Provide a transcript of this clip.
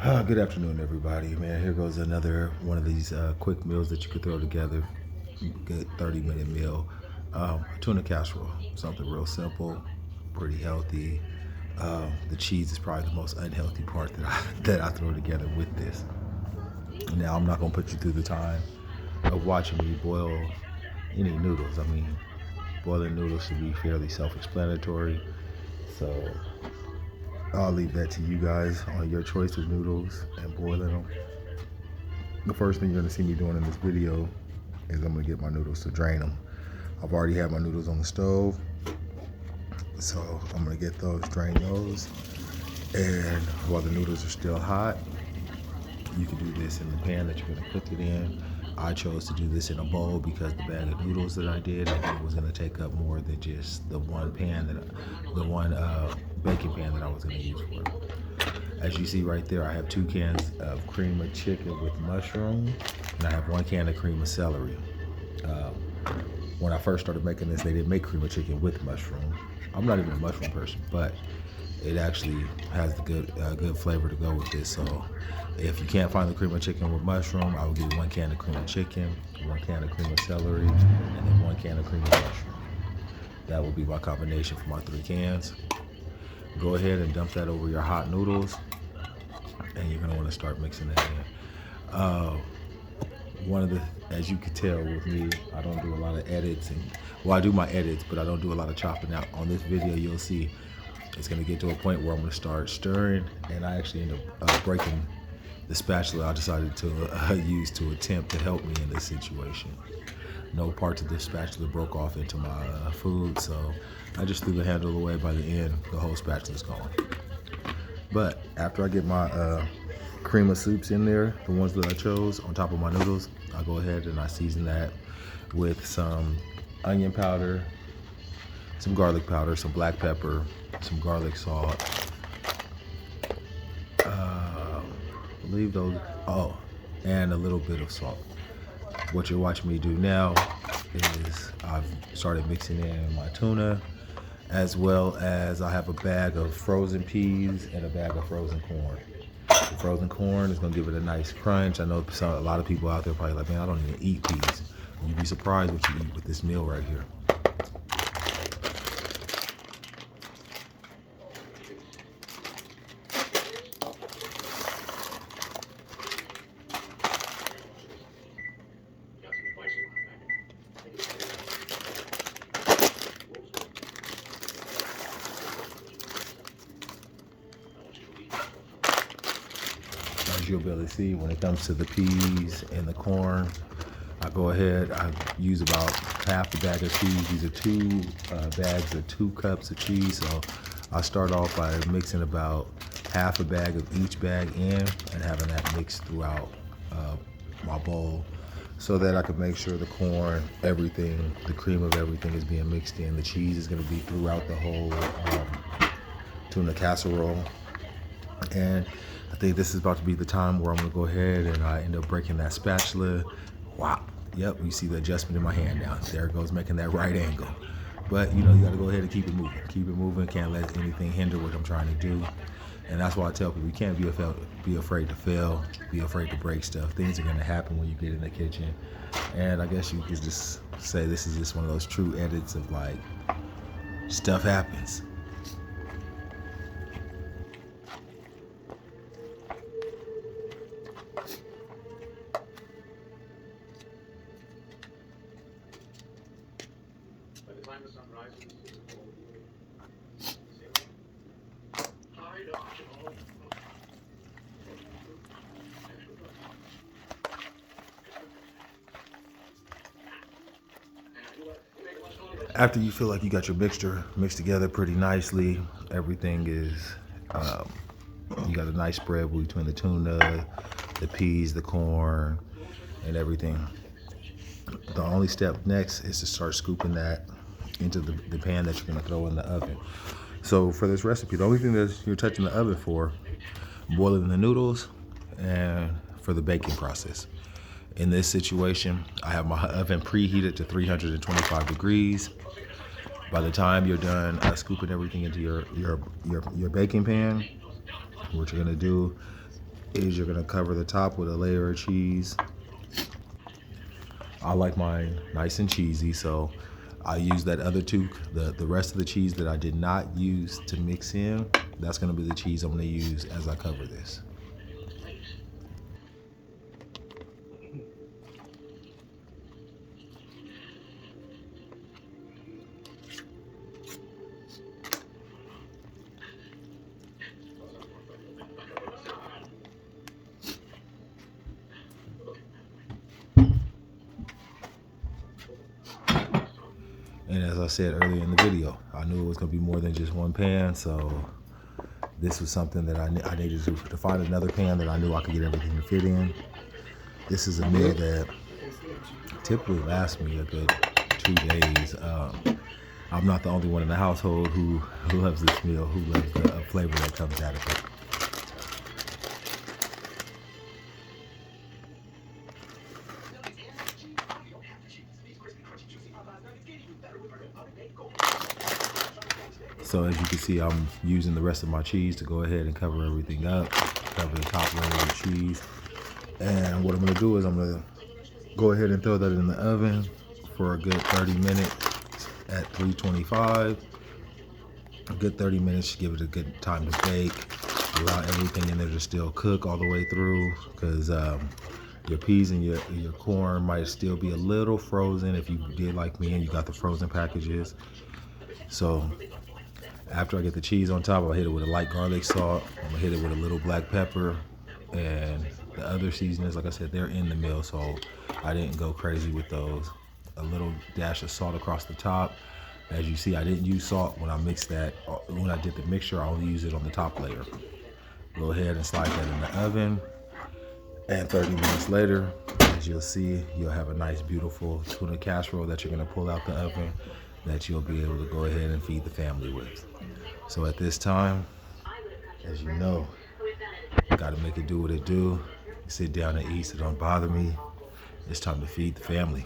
Good afternoon, everybody. Man, here goes another one of these quick meals that you could throw together. Good 30-minute meal. Tuna casserole. Something real simple, pretty healthy. The cheese is probably the most unhealthy part that I throw together with this. Now, I'm not gonna put you through the time of watching me boil any noodles. I mean, boiling noodles should be fairly self-explanatory. So I'll leave that to you guys on your choice of noodles and boiling them. The first thing you're gonna see me doing in this video is I'm gonna get my noodles to drain them. I've already had my noodles on the stove, so I'm gonna get those, drain those. And while the noodles are still hot, you can do this in the pan that you're gonna cook it in. I chose to do this in a bowl because the bag of noodles that I did, I think was gonna take up more than just the one baking pan that I was gonna use for it. As you see right there, I have 2 cans of cream of chicken with mushroom, and I have 1 can of cream of celery. When I first started making this, they didn't make cream of chicken with mushroom. I'm not even a mushroom person, but it actually has the good flavor to go with this. So if you can't find the cream of chicken with mushroom, I will give you 1 can of cream of chicken, 1 can of cream of celery, and then 1 can of cream of mushroom. That will be my combination for my 3 cans. Go ahead and dump that over your hot noodles, and you're gonna want to start mixing that in. As you can tell with me, I don't do a lot of edits, I do my edits, but I don't do a lot of chopping out. On this video, you'll see it's gonna get to a point where I'm gonna start stirring, and I actually end up breaking the spatula I decided to use to attempt to help me in this situation. No parts of the spatula broke off into my food, so I just threw the handle away. By the end, the whole spatula's gone. But after I get my cream of soups in there, the ones that I chose on top of my noodles, I go ahead and I season that with some onion powder, some garlic powder, some black pepper, some garlic salt. And a little bit of salt. What you're watching me do now is I've started mixing in my tuna, as well as I have a bag of frozen peas and a bag of frozen corn. The frozen corn is gonna give it a nice crunch. I know a lot of people out there probably like, man, I don't even eat peas. You'd be surprised what you eat with this meal right here. As you'll be able to see, when it comes to the peas and the corn, I go ahead, I use about half the bag of cheese. These are 2 bags of 2 cups of cheese. So I start off by mixing about half a bag of each bag in and having that mixed throughout my bowl, so that I can make sure the corn, everything, the cream of everything is being mixed in. The cheese is gonna be throughout the whole tuna casserole. And I think this is about to be the time where I'm gonna go ahead and I end up breaking that spatula. Wow, yep, you see the adjustment in my hand now. There it goes, making that right angle. But you know, you gotta go ahead and keep it moving. Keep it moving, can't let anything hinder what I'm trying to do. And that's why I tell people, you can't be afraid to fail, be afraid to break stuff. Things are gonna happen when you get in the kitchen. And I guess you could just say this is just one of those true edits of like, stuff happens. By the time the sun rises, After you feel like you got your mixture mixed together pretty nicely, everything is, you got a nice spread between the tuna, the peas, the corn, and everything. The only step next is to start scooping that into the pan that you're gonna throw in the oven. So for this recipe, the only thing that you're touching the oven for, boiling the noodles and for the baking process. In this situation, I have my oven preheated to 325 degrees. By the time you're done scooping everything into your baking pan, what you're gonna do is you're gonna cover the top with a layer of cheese. I like mine nice and cheesy, so I use that other two, the rest of the cheese that I did not use to mix in. That's gonna be the cheese I'm gonna use as I cover this. And as I said earlier in the video, I knew it was gonna be more than just one pan, so this was something that I needed to find another pan that I knew I could get everything to fit in. This is a meal that typically lasts me a good 2 days. I'm not the only one in the household who loves this meal, who loves the flavor that comes out of it. So as you can see, I'm using the rest of my cheese to go ahead and cover everything up, cover the top layer of the cheese. And what I'm gonna do is I'm gonna go ahead and throw that in the oven for a good 30 minutes at 325. A good 30 minutes, give it a good time to bake. Allow everything in there to still cook all the way through, because your peas and your corn might still be a little frozen if you did like me and you got the frozen packages. So after I get the cheese on top, I'll hit it with a light garlic salt. I'm gonna hit it with a little black pepper, and the other seasonings, like I said, they're in the meal, so I didn't go crazy with those. A little dash of salt across the top. As you see, I didn't use salt when I mixed that. When I did the mixture, I only used it on the top layer. Go ahead and slide that in the oven. And 30 minutes later, as you'll see, you'll have a nice, beautiful tuna casserole that you're gonna pull out the oven that you'll be able to go ahead and feed the family with. So at this time, as you know, gotta make it do what it do. Sit down and eat, so don't bother me. It's time to feed the family.